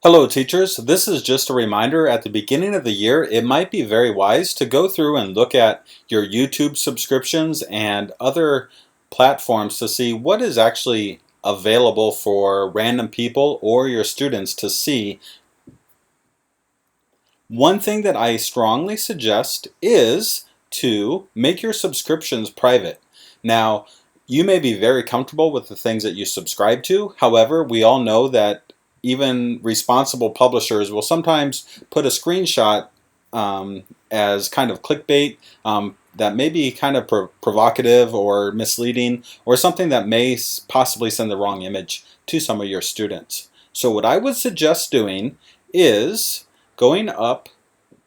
Hello teachers, this is just a reminder at the beginning of the year it might be very wise to go through and look at your YouTube subscriptions and other platforms to see what is actually available for random people or your students to see. One thing that I strongly suggest is to make your subscriptions private. Now, you may be very comfortable with the things that you subscribe to. However, we all know that even responsible publishers will sometimes put a screenshot as kind of clickbait that may be kind of provocative or misleading, or something that may possibly send the wrong image to some of your students. So what I would suggest doing is going up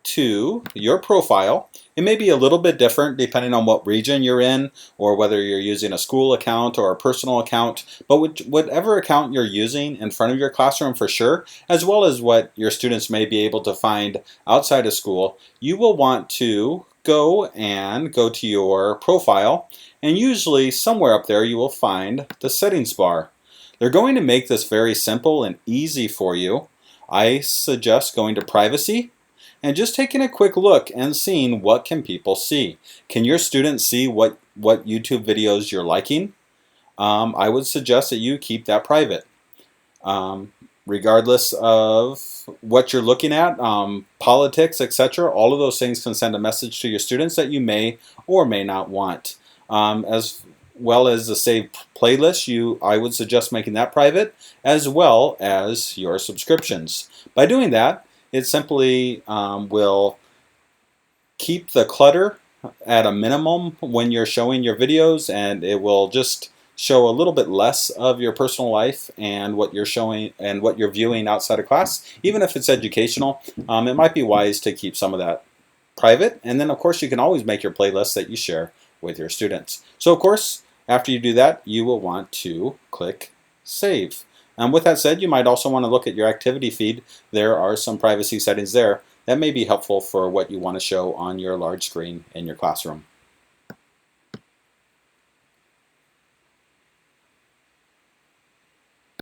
to your profile. It may be a little bit different depending on what region you're in or whether you're using a school account or a personal account, but whatever account you're using in front of your classroom for sure, as well as what your students may be able to find outside of school, you will want to go to your profile, and usually somewhere up there you will find the settings bar. They're going to make this very simple and easy for you. I suggest going to privacy and just taking a quick look and seeing what can people see. Can your students see what YouTube videos you're liking? I would suggest that you keep that private. Regardless of what you're looking at, politics, etc., all of those things can send a message to your students that you may or may not want. As well as the saved playlist, I would suggest making that private, as well as your subscriptions. By doing that, it simply will keep the clutter at a minimum when you're showing your videos, and it will just show a little bit less of your personal life and what you're showing and what you're viewing outside of class. Even if it's educational, it might be wise to keep some of that private. And then of course you can always make your playlists that you share with your students. So of course, after you do that, you will want to click Save. And with that said, you might also want to look at your activity feed. There are some privacy settings there that may be helpful for what you want to show on your large screen in your classroom.